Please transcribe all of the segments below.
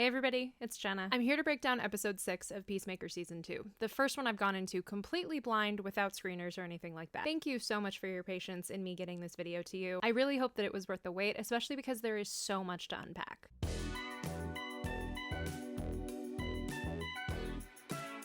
Hey everybody, it's Jenna. I'm here to break down episode 6 of Peacemaker season 2, the first one I've gone into completely blind without screeners or anything like that. Thank you so much for your patience in me getting this video to you. I really hope that it was worth the wait, especially because there is so much to unpack.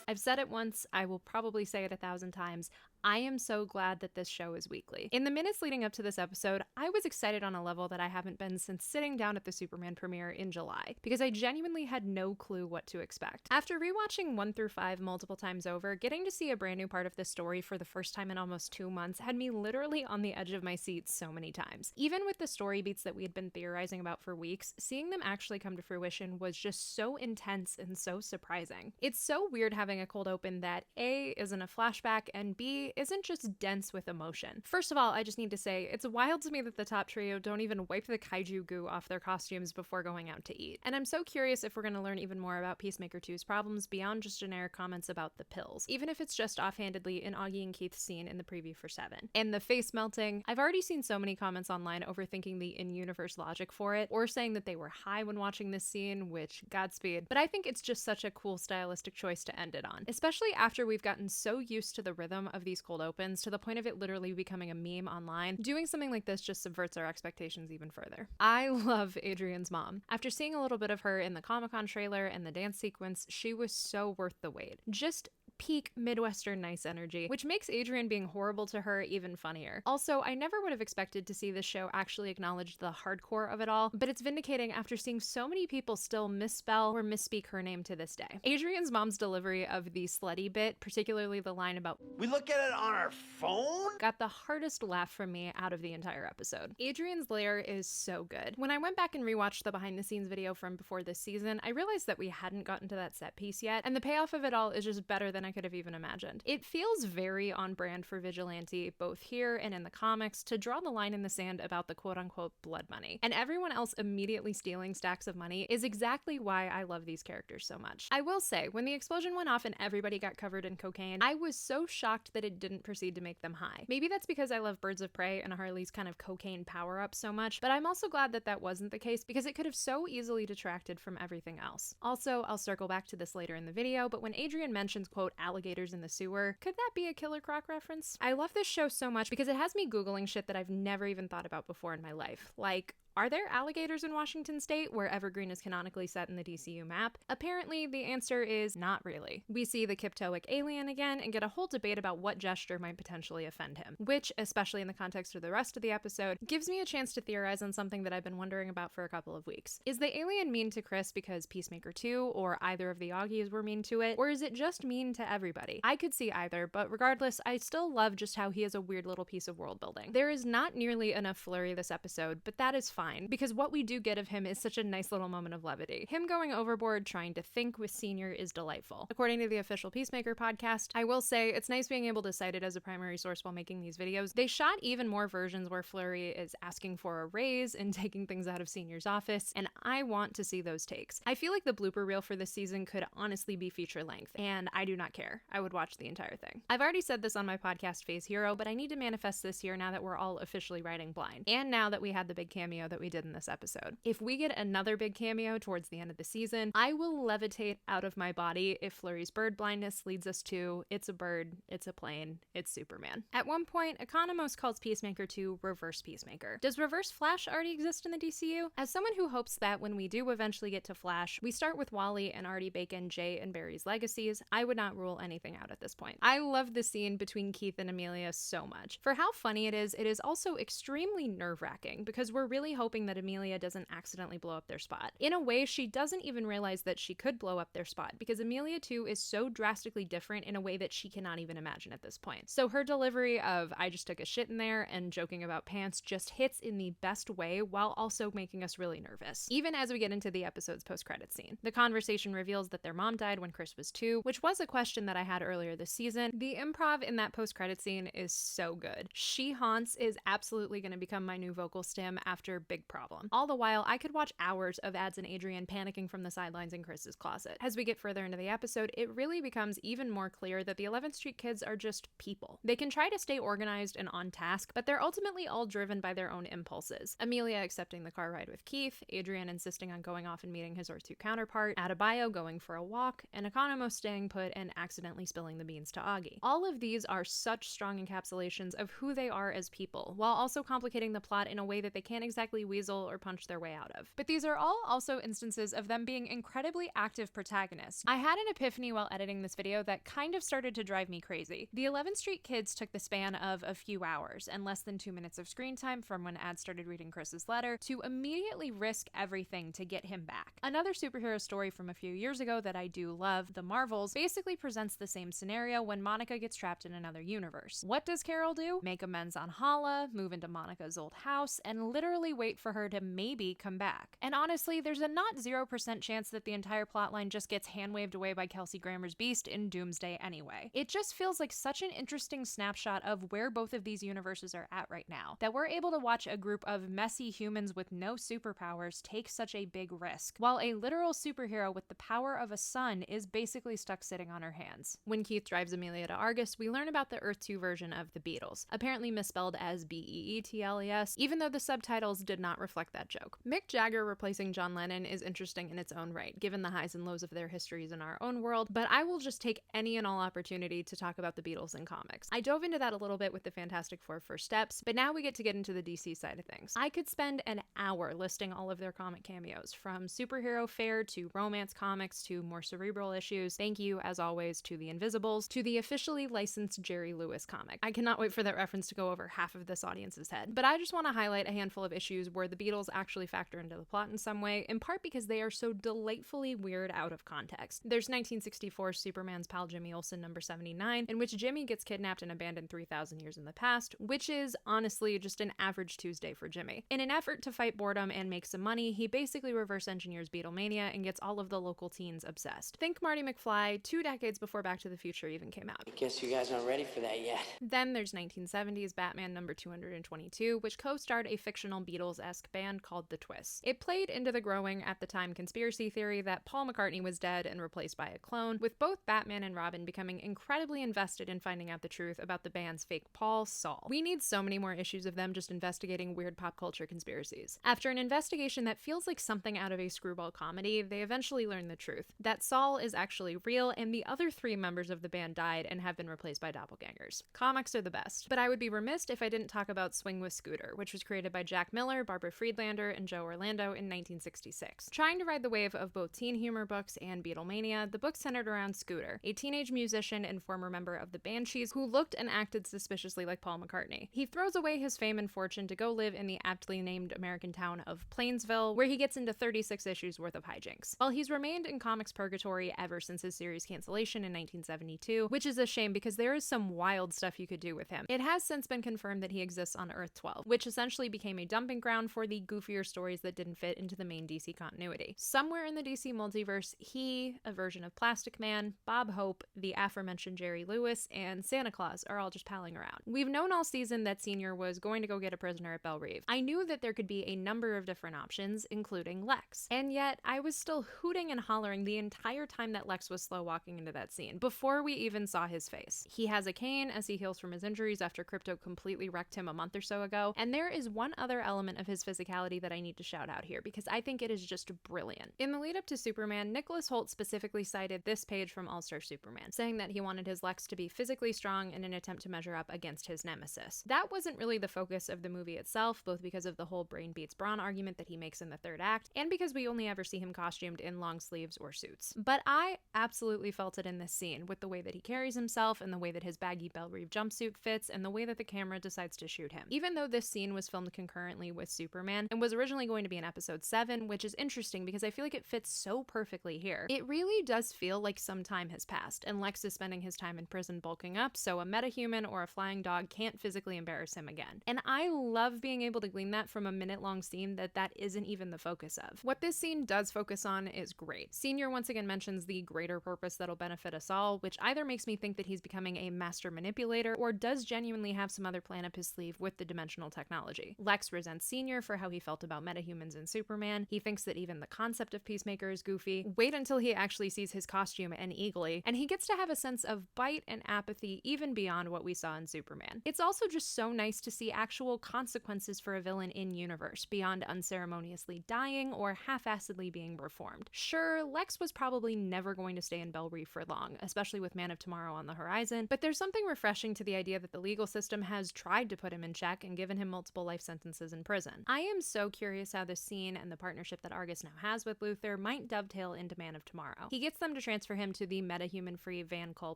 I've said it once, I will probably say it 1,000 times. I am so glad that this show is weekly. In the minutes leading up to this episode, I was excited on a level that I haven't been since sitting down at the Superman premiere in July, because I genuinely had no clue what to expect. After rewatching 1 through 5 multiple times over, getting to see a brand new part of this story for the first time in almost 2 months had me literally on the edge of my seat so many times. Even with the story beats that we had been theorizing about for weeks, seeing them actually come to fruition was just so intense and so surprising. It's so weird having a cold open that A, isn't a flashback, and B, isn't just dense with emotion. First of all, I just need to say, it's wild to me that the top trio don't even wipe the kaiju goo off their costumes before going out to eat. And I'm so curious if we're going to learn even more about Peacemaker 2's problems beyond just generic comments about the pills, even if it's just offhandedly in Augie and Keith's scene in the preview for 7. And the face melting, I've already seen so many comments online overthinking the in-universe logic for it, or saying that they were high when watching this scene, which, Godspeed. But I think it's just such a cool stylistic choice to end it on, especially after we've gotten so used to the rhythm of these cold opens to the point of it literally becoming a meme online. Doing something like this just subverts our expectations even further. I love Adrian's mom. After seeing a little bit of her in the Comic-Con trailer and the dance sequence, she was so worth the wait. Just peak Midwestern nice energy, which makes Adrian being horrible to her even funnier. Also, I never would have expected to see this show actually acknowledge the hardcore of it all, but it's vindicating after seeing so many people still misspell or misspeak her name to this day. Adrian's mom's delivery of the slutty bit, particularly the line about "We look at it on our phone?" got the hardest laugh from me out of the entire episode. Adrian's lair is so good. When I went back and rewatched the behind the scenes video from before this season, I realized that we hadn't gotten to that set piece yet, and the payoff of it all is just better than I could have even imagined. It feels very on brand for Vigilante, both here and in the comics, to draw the line in the sand about the quote-unquote blood money. And everyone else immediately stealing stacks of money is exactly why I love these characters so much. I will say, when the explosion went off and everybody got covered in cocaine, I was so shocked that it didn't proceed to make them high. Maybe that's because I love Birds of Prey and Harley's kind of cocaine power-up so much, but I'm also glad that that wasn't the case because it could have so easily detracted from everything else. Also, I'll circle back to this later in the video, but when Adrian mentions, quote, alligators in the sewer, could that be a Killer Croc reference? I love this show so much because it has me Googling shit that I've never even thought about before in my life. Like, are there alligators in Washington State, where Evergreen is canonically set in the DCU map? Apparently, the answer is not really. We see the Kiptoic alien again and get a whole debate about what gesture might potentially offend him, which, especially in the context of the rest of the episode, gives me a chance to theorize on something that I've been wondering about for a couple of weeks. Is the alien mean to Chris because Peacemaker 2 or either of the Augies were mean to it, or is it just mean to everybody? I could see either, but regardless, I still love just how he is a weird little piece of world building. There is not nearly enough flurry this episode, but that is fine, because what we do get of him is such a nice little moment of levity. Him going overboard trying to think with Senior is delightful. According to the official Peacemaker podcast, I will say it's nice being able to cite it as a primary source while making these videos. They shot even more versions where Flurry is asking for a raise and taking things out of Senior's office, and I want to see those takes. I feel like the blooper reel for this season could honestly be feature length, and I do not care. I would watch the entire thing. I've already said this on my podcast Phase Hero, but I need to manifest this here now that we're all officially writing blind, and now that we had the big cameo that we did in this episode. If we get another big cameo towards the end of the season, I will levitate out of my body if Flurry's bird blindness leads us to it's a bird, it's a plane, it's Superman. At one point, Economos calls Peacemaker 2 Reverse Peacemaker. Does Reverse Flash already exist in the DCU? As someone who hopes that when we do eventually get to Flash, we start with Wally and Artie Bacon, Jay, and Barry's legacies, I would not rule anything out at this point. I love the scene between Keith and Amelia so much. For how funny it is also extremely nerve-wracking because we're really hoping that Amelia doesn't accidentally blow up their spot. In a way, she doesn't even realize that she could blow up their spot because Amelia 2 is so drastically different in a way that she cannot even imagine at this point. So her delivery of I just took a shit in there and joking about pants just hits in the best way while also making us really nervous. Even as we get into the episode's post-credit scene. The conversation reveals that their mom died when Chris was 2, which was a question that I had earlier this season. The improv in that post-credit scene is so good. She Haunts is absolutely going to become my new vocal stim after big problem. All the while, I could watch hours of Ads and Adrian panicking from the sidelines in Chris's closet. As we get further into the episode, it really becomes even more clear that the 11th Street kids are just people. They can try to stay organized and on task, but they're ultimately all driven by their own impulses. Amelia accepting the car ride with Keith, Adrian insisting on going off and meeting his Earth 2 counterpart, Adebayo going for a walk, and Economos staying put and accidentally spilling the beans to Augie. All of these are such strong encapsulations of who they are as people, while also complicating the plot in a way that they can't exactly weasel or punch their way out of. But these are all also instances of them being incredibly active protagonists. I had an epiphany while editing this video that kind of started to drive me crazy. The 11th Street kids took the span of a few hours and less than 2 minutes of screen time from when Ad started reading Chris's letter to immediately risk everything to get him back. Another superhero story from a few years ago that I do love, The Marvels, basically presents the same scenario when Monica gets trapped in another universe. What does Carol do? Make amends on Hala, move into Monica's old house, and literally wait for her to maybe come back. And honestly, there's a not 0% chance that the entire plotline just gets hand-waved away by Kelsey Grammer's Beast in Doomsday anyway. It just feels like such an interesting snapshot of where both of these universes are at right now, that we're able to watch a group of messy humans with no superpowers take such a big risk, while a literal superhero with the power of a sun is basically stuck sitting on her hands. When Keith drives Amelia to Argus, we learn about the Earth 2 version of the Beatles, apparently misspelled as Beetles, even though the subtitles did not reflect that joke. Mick Jagger replacing John Lennon is interesting in its own right, given the highs and lows of their histories in our own world, but I will just take any and all opportunity to talk about the Beatles in comics. I dove into that a little bit with the Fantastic Four First Steps, but now we get into the DC side of things. I could spend an hour listing all of their comic cameos, from superhero fare to romance comics to more cerebral issues. Thank you, as always, to the Invisibles, to the officially licensed Jerry Lewis comic. I cannot wait for that reference to go over half of this audience's head. But I just want to highlight a handful of issues where the Beatles actually factor into the plot in some way, in part because they are so delightfully weird out of context. There's 1964 Superman's pal Jimmy Olsen number 79, in which Jimmy gets kidnapped and abandoned 3,000 years in the past, which is honestly just an average Tuesday for Jimmy. In an effort to fight boredom and make some money, he basically reverse engineers Beatlemania and gets all of the local teens obsessed. Think Marty McFly 2 decades before Back to the Future even came out. I guess you guys aren't ready for that yet. Then there's 1970s Batman number 222, which co-starred a fictional Beatles-esque band called The Twists. It played into the growing, at the time, conspiracy theory that Paul McCartney was dead and replaced by a clone, with both Batman and Robin becoming incredibly invested in finding out the truth about the band's fake Paul, Saul. We need so many more issues of them just investigating weird pop culture conspiracies. After an investigation that feels like something out of a screwball comedy, they eventually learn the truth, that Saul is actually real and the other 3 members of the band died and have been replaced by doppelgangers. Comics are the best, but I would be remiss if I didn't talk about Swing with Scooter, which was created by Jack Miller, Barbara Friedlander, and Joe Orlando in 1966. Trying to ride the wave of both teen humor books and Beatlemania, the book centered around Scooter, a teenage musician and former member of the Banshees who looked and acted suspiciously like Paul McCartney. He throws away his fame and fortune to go live in the aptly named American town of Plainsville, where he gets into 36 issues worth of hijinks. While he's remained in comics purgatory ever since his series cancellation in 1972, which is a shame because there is some wild stuff you could do with him. It has since been confirmed that he exists on Earth 12, which essentially became a dumping ground for the goofier stories that didn't fit into the main DC continuity. Somewhere in the DC multiverse, he, a version of Plastic Man, Bob Hope, the aforementioned Jerry Lewis, and Santa Claus are all just palling around. We've known all season that Senior was going to go get a prisoner at Belle Reve. I knew that there could be a number of different options, including Lex. And yet, I was still hooting and hollering the entire time that Lex was slow walking into that scene, before we even saw his face. He has a cane as he heals from his injuries after Crypto completely wrecked him a month or so ago, and there is one other element of his physicality that I need to shout out here, because I think it is just brilliant. In the lead up to Superman, Nicholas Hoult specifically cited this page from All-Star Superman, saying that he wanted his Lex to be physically strong in an attempt to measure up against his nemesis. That wasn't really the focus of the movie itself, both because of the whole brain beats brawn argument that he makes in the third act, and because we only ever see him costumed in long sleeves or suits. But I absolutely felt it in this scene, with the way that he carries himself, and the way that his baggy Belle Reve jumpsuit fits, and the way that the camera decides to shoot him. Even though this scene was filmed concurrently with Superman, and was originally going to be in episode 7, which is interesting because I feel like it fits so perfectly here, it really does feel like some time has passed, and Lex is spending his time in prison bulking up, so a metahuman or a flying dog can't physically embarrass him again. And I love being able to glean that from a minute-long scene that isn't even the focus of. What this scene does focus on is great. Senior once again mentions the greater purpose that'll benefit us all, which either makes me think that he's becoming a master manipulator, or does genuinely have some other plan up his sleeve with the dimensional technology. Lex resents Sr. for how he felt about metahumans in Superman. He thinks that even the concept of Peacemaker is goofy. Wait until he actually sees his costume and Eagly, and he gets to have a sense of bite and apathy even beyond what we saw in Superman. It's also just so nice to see actual consequences for a villain in universe, beyond unceremoniously dying or half-assedly being reformed. Sure, Lex was probably never going to stay in Belle Reve for long, especially with Man of Tomorrow on the horizon, but there's something refreshing to the idea that the legal system has tried to put him in check and given him multiple life sentences in prison. I am so curious how this scene and the partnership that Argus now has with Luthor might dovetail into Man of Tomorrow. He gets them to transfer him to the metahuman-free Van Kull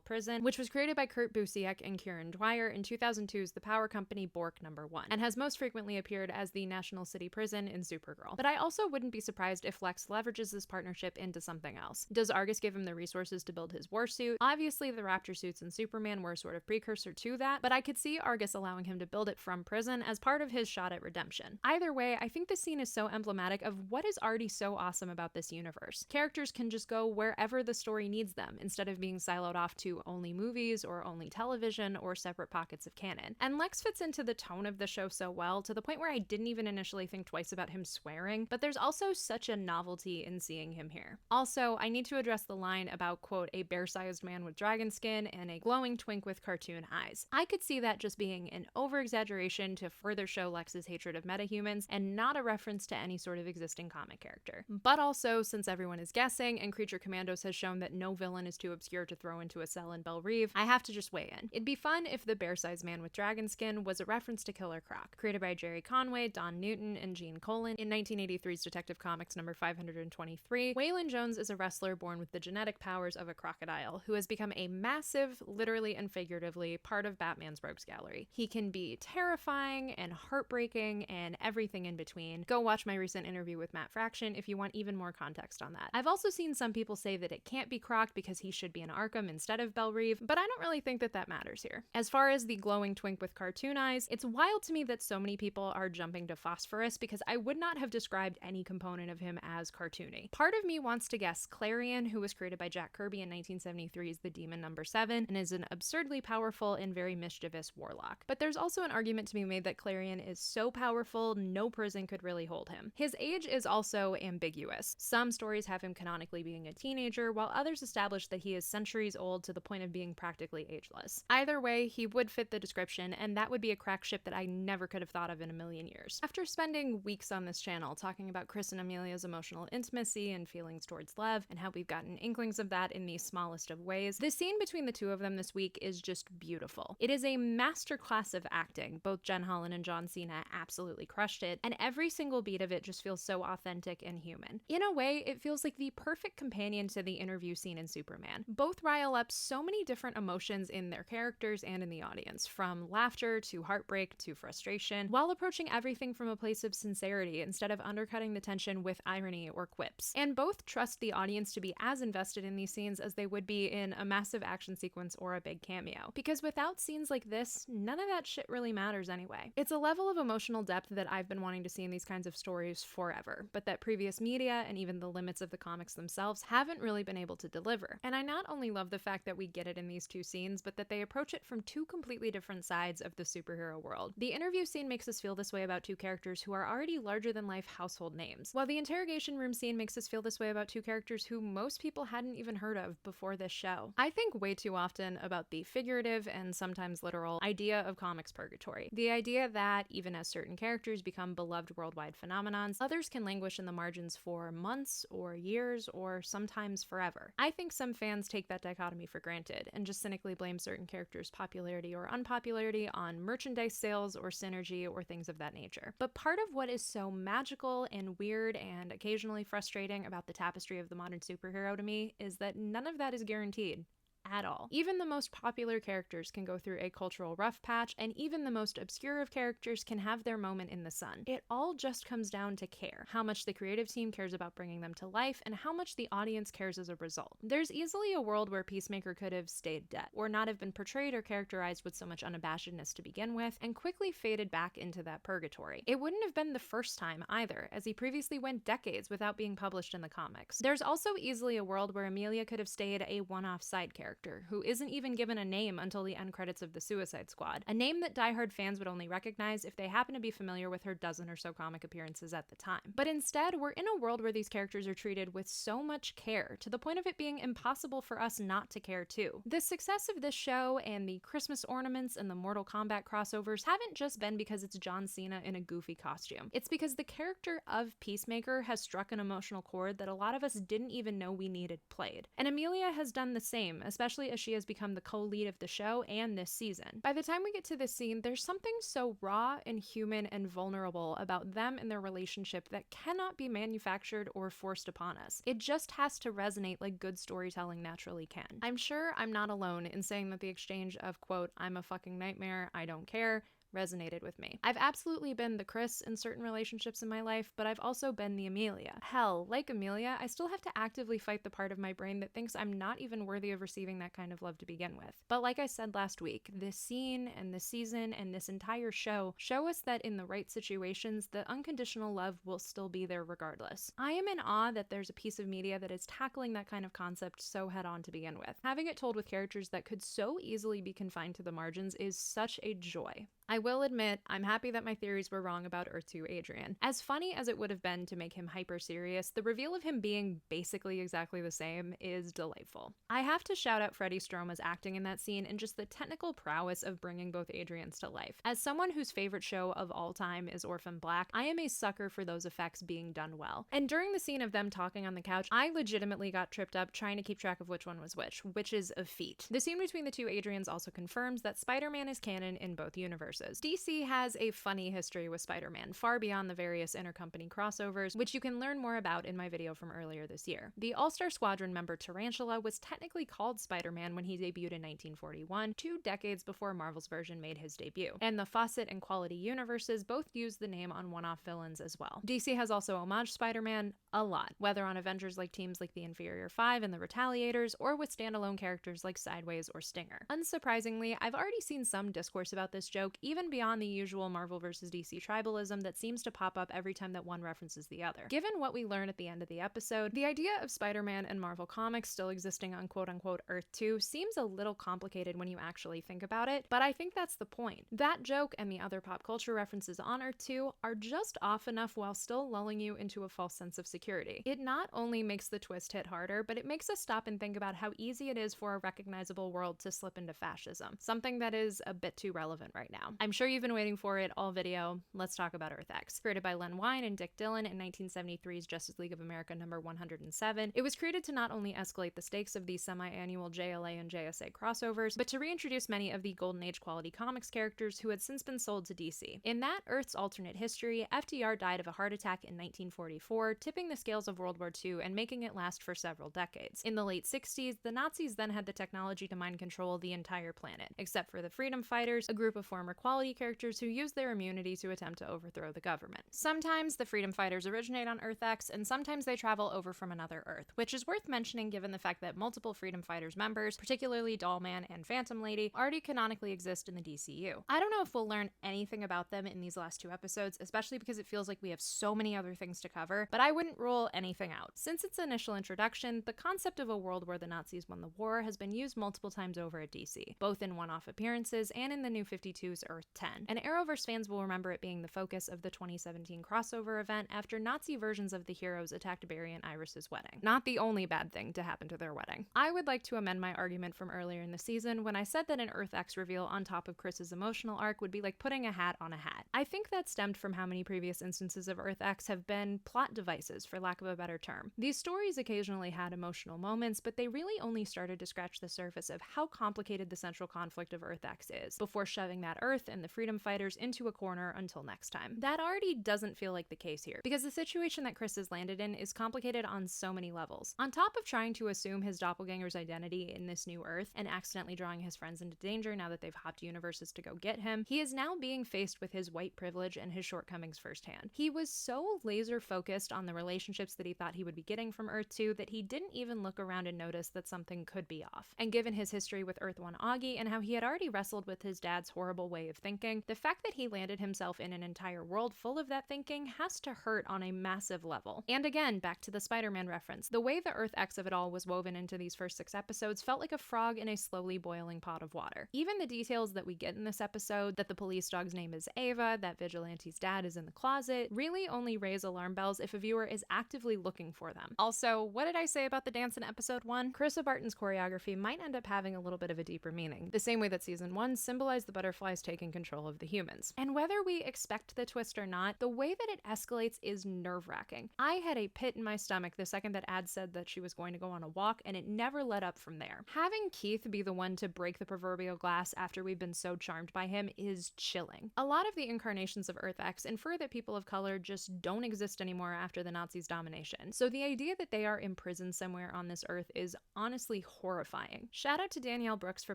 prison, which was created by Kurt Busiek and Kieran Dwyer in 2002's The Power Company Bork #1, and has most frequently appeared as the National City Prison in Supergirl. But I also wouldn't be surprised if Lex leverages this partnership into something else. Does Argus give him the resources to build his war suit? Obviously, the Raptor suits in Superman were a sort of precursor to that, but I could see Argus allowing him to build it from prison as part of his shot at redemption. Either way, I think this scene is so emblematic of what is already so awesome about this universe. Characters can just go wherever the story needs them, instead of being siloed off to only movies or only television or separate pockets of canon. And Lex fits into the tone of the show so well, to the point where I didn't even initially think twice about him swearing, but there's also such a novelty in seeing him here. Also, I need to address the line about, quote, a bear-sized man with dragon skin and a glowing twink with cartoon eyes. I could see that just being an over-exaggeration to further show Lex's hatred of metahumans and not a reference to any sort of existing comic character. But also, since everyone is guessing and Creature Commandos has shown that no villain is too obscure to throw into a cell in Belle Reve, I have to just weigh in. It'd be fun if the bear-sized man with dragon skin was a reference to Killer Croc, created by Jerry Conway, Don Newton, and Gene Colan in 1983's Detective Comics number 523. Waylon Jones is a wrestler born with the genetic powers of a crocodile who has become a massive, literally and figuratively, part of Batman's rogues gallery. He can be terrifying and heartbreaking and everything in between. Go watch my recent interview with Matt Fraction if you want even more context on that. I've also seen some people say that it can't be Croc because he should be in Arkham instead of Belle Reve, but I don't really think that that matters here. As far as the glowing twink with cartoon eyes, it's wild to me that so many people are jumping to Phosphorus because I would not have described any component of him as cartoony. Part of me wants to guess Clarion, who was created by Jack Kirby in 1973's The Demon #7 and is an absurdly powerful and very mischievous warlock. But there's also an argument to be made that Clarion is so powerful no prison could really hold him. His age is also ambiguous. Some stories have him canonically being a teenager, while others establish that he is centuries old to the point of being practically ageless. Either way, he would fit the description, and that would be a crack ship that I never could have thought of in a million years. After spending weeks on this channel talking about Chris and Amelia's emotional intimacy and feelings towards Lev, and how we've gotten inklings of that in the smallest of ways, the scene between the two of them this week is just beautiful. It is a masterclass of acting. Both Jen Holland and John Cena absolutely crushed it, and every single beat of it just feels so authentic and human. In a way, it feels like the perfect companion to the interview scene in Superman. Both rile up so many different emotions in their characters and in the audience, from laughter to heartbreak to frustration, while approaching everything from a place of sincerity instead of undercutting the tension with irony or quips. And both trust the audience to be as invested in these scenes as they would be in a massive action sequence or a big cameo. Because without scenes like this, none of that shit really matters anyway. It's a level of emotional depth that I've been wanting to see in these kinds of stories forever, but that previous media and even the limits of the comics themselves haven't really been able to deliver. And I not only love the fact that we get it in these two scenes, but that they approach it from two completely different sides of the superhero world. The interview scene makes us feel this way about two characters who are already larger-than-life household names, while the interrogation room scene makes us feel this way about two characters who most people hadn't even heard of before this show. I think way too often about the figurative and sometimes literal idea of comics purgatory. The idea that, even as certain characters become beloved worldwide phenomenons, others can languish in the margins for months or years or sometimes forever. I think some fans take that dichotomy for granted and just cynically blame certain characters' popularity or unpopularity on merchandise sales or synergy or things of that nature. But part of what is so magical and weird and occasionally frustrating about the tapestry of the modern superhero to me is that none of that is guaranteed. At all. Even the most popular characters can go through a cultural rough patch, and even the most obscure of characters can have their moment in the sun. It all just comes down to care. How much the creative team cares about bringing them to life, and how much the audience cares as a result. There's easily a world where Peacemaker could have stayed dead, or not have been portrayed or characterized with so much unabashedness to begin with, and quickly faded back into that purgatory. It wouldn't have been the first time either, as he previously went decades without being published in the comics. There's also easily a world where Amelia could have stayed a one-off side character, character, who isn't even given a name until the end credits of The Suicide Squad, a name that diehard fans would only recognize if they happen to be familiar with her dozen or so comic appearances at the time. But instead, we're in a world where these characters are treated with so much care, to the point of it being impossible for us not to care too. The success of this show and the Christmas ornaments and the Mortal Kombat crossovers haven't just been because it's John Cena in a goofy costume. It's because the character of Peacemaker has struck an emotional chord that a lot of us didn't even know we needed played. And Emilia has done the same, especially as she has become the co-lead of the show and this season. By the time we get to this scene, there's something so raw and human and vulnerable about them and their relationship that cannot be manufactured or forced upon us. It just has to resonate like good storytelling naturally can. I'm sure I'm not alone in saying that the exchange of, quote, "I'm a fucking nightmare, I don't care," resonated with me. I've absolutely been the Chris in certain relationships in my life, but I've also been the Emilia. Hell, like Emilia, I still have to actively fight the part of my brain that thinks I'm not even worthy of receiving that kind of love to begin with. But like I said last week, this scene and this season and this entire show us that in the right situations, the unconditional love will still be there regardless. I am in awe that there's a piece of media that is tackling that kind of concept so head on to begin with. Having it told with characters that could so easily be confined to the margins is such a joy. I will admit, I'm happy that my theories were wrong about Earth 2 Adrian. As funny as it would have been to make him hyper serious, the reveal of him being basically exactly the same is delightful. I have to shout out Freddie Stroma's acting in that scene and just the technical prowess of bringing both Adrians to life. As someone whose favorite show of all time is Orphan Black, I am a sucker for those effects being done well. And during the scene of them talking on the couch, I legitimately got tripped up trying to keep track of which one was which is a feat. The scene between the two Adrians also confirms that Spider-Man is canon in both universes. DC has a funny history with Spider-Man, far beyond the various intercompany crossovers, which you can learn more about in my video from earlier this year. The All-Star Squadron member Tarantula was technically called Spider-Man when he debuted in 1941, 2 decades before Marvel's version made his debut. And the Fawcett and Quality universes both use the name on one-off villains as well. DC has also homaged Spider-Man a lot, whether on Avengers like teams like the Inferior Five and the Retaliators, or with standalone characters like Sideways or Stinger. Unsurprisingly, I've already seen some discourse about this joke, even beyond the usual Marvel vs. DC tribalism that seems to pop up every time that one references the other. Given what we learn at the end of the episode, the idea of Spider-Man and Marvel Comics still existing on quote-unquote Earth 2 seems a little complicated when you actually think about it, but I think that's the point. That joke and the other pop culture references on Earth 2 are just off enough while still lulling you into a false sense of security. It not only makes the twist hit harder, but it makes us stop and think about how easy it is for a recognizable world to slip into fascism, something that is a bit too relevant right now. I'm sure you've been waiting for it all video. Let's talk about Earth X. Created by Len Wein and Dick Dillon in 1973's Justice League of America number 107, it was created to not only escalate the stakes of these semi-annual JLA and JSA crossovers, but to reintroduce many of the Golden Age quality comics characters who had since been sold to DC. In that Earth's alternate history, FDR died of a heart attack in 1944, tipping the scales of World War II and making it last for several decades. In the late 60s, the Nazis then had the technology to mind control the entire planet, except for the Freedom Fighters, a group of former quality characters who used their immunity to attempt to overthrow the government. Sometimes the Freedom Fighters originate on Earth X, and sometimes they travel over from another Earth, which is worth mentioning given the fact that multiple Freedom Fighters members, particularly Dollman and Phantom Lady, already canonically exist in the DCU. I don't know if we'll learn anything about them in these last 2 episodes, especially because it feels like we have so many other things to cover, but I wouldn't rule anything out. Since its initial introduction, the concept of a world where the Nazis won the war has been used multiple times over at DC, both in one-off appearances and in the New 52's Earth 10. And Arrowverse fans will remember it being the focus of the 2017 crossover event after Nazi versions of the heroes attacked Barry and Iris's wedding. Not the only bad thing to happen to their wedding. I would like to amend my argument from earlier in the season when I said that an Earth X reveal on top of Chris's emotional arc would be like putting a hat on a hat. I think that stemmed from how many previous instances of Earth X have been plot devices, for lack of a better term. These stories occasionally had emotional moments, but they really only started to scratch the surface of how complicated the central conflict of Earth X is, before shoving that Earth and the Freedom Fighters into a corner until next time. That already doesn't feel like the case here, because the situation that Chris has landed in is complicated on so many levels. On top of trying to assume his doppelganger's identity in this new Earth and accidentally drawing his friends into danger now that they've hopped universes to go get him, he is now being faced with his white privilege and his shortcomings firsthand. He was so laser focused on the relationships that he thought he would be getting from Earth 2 that he didn't even look around and notice that something could be off. And given his history with Earth 1 Augie and how he had already wrestled with his dad's horrible way of thinking. The fact that he landed himself in an entire world full of that thinking has to hurt on a massive level. And again, back to the Spider-Man reference, the way the Earth X of it all was woven into these first 6 episodes felt like a frog in a slowly boiling pot of water. Even the details that we get in this episode, that the police dog's name is Ava, that Vigilante's dad is in the closet, really only raise alarm bells if a viewer is actively looking for them. Also, what did I say about the dance in episode 1? Carissa Barton's choreography might end up having a little bit of a deeper meaning, the same way that season 1 symbolized the butterflies taking control of the humans. And whether we expect the twist or not, the way that it escalates is nerve-wracking. I had a pit in my stomach the second that Ad said that she was going to go on a walk, and it never let up from there. Having Keith be the one to break the proverbial glass after we've been so charmed by him is chilling. A lot of the incarnations of Earth X infer that people of color just don't exist anymore after the Nazis' domination, so the idea that they are imprisoned somewhere on this earth is honestly horrifying. Shout out to Danielle Brooks for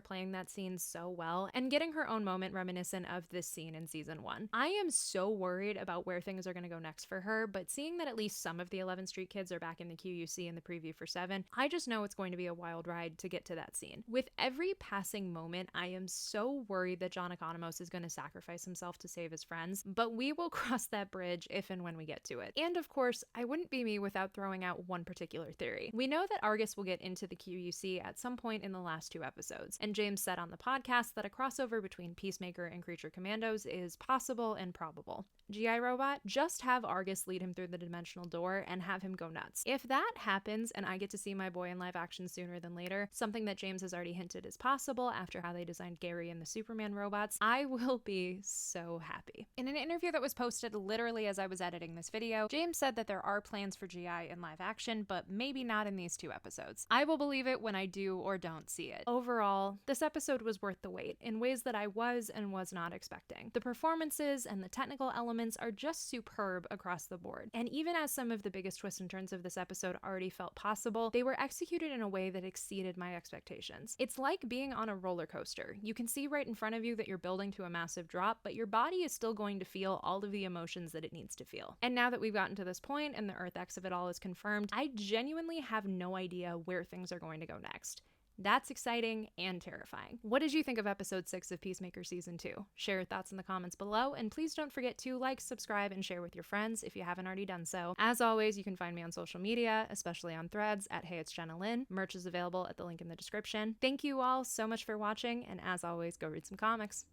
playing that scene so well and getting her own moment reminiscent of this scene in season 1. I am so worried about where things are going to go next for her, but seeing that at least some of the 11th Street kids are back in the QUC in the preview for 7, I just know it's going to be a wild ride to get to that scene. With every passing moment, I am so worried that John Economos is going to sacrifice himself to save his friends, but we will cross that bridge if and when we get to it. And of course, I wouldn't be me without throwing out one particular theory. We know that Argus will get into the QUC at some point in the last 2 episodes, and James said on the podcast that a crossover between Peacemaker and Creature Commandos is possible and probable. GI Robot, just have Argus lead him through the dimensional door and have him go nuts. If that happens and I get to see my boy in live action sooner than later, something that James has already hinted is possible after how they designed Gary and the Superman robots, I will be so happy. In an interview that was posted literally as I was editing this video, James said that there are plans for GI in live action, but maybe not in these 2 episodes. I will believe it when I do or don't see it. Overall, this episode was worth the wait in ways that I was and was not expecting. The performances and the technical elements are just superb across the board. And even as some of the biggest twists and turns of this episode already felt possible, they were executed in a way that exceeded my expectations. It's like being on a roller coaster. You can see right in front of you that you're building to a massive drop, but your body is still going to feel all of the emotions that it needs to feel. And now that we've gotten to this point and the Earth X of it all is confirmed, I genuinely have no idea where things are going to go next. That's exciting and terrifying. What did you think of episode 6 of Peacemaker season 2? Share your thoughts in the comments below, and please don't forget to like, subscribe, and share with your friends if you haven't already done so. As always, you can find me on social media, especially on Threads at Hey It's Jenna Lynn. Merch is available at the link in the description. Thank you all so much for watching, and as always, go read some comics.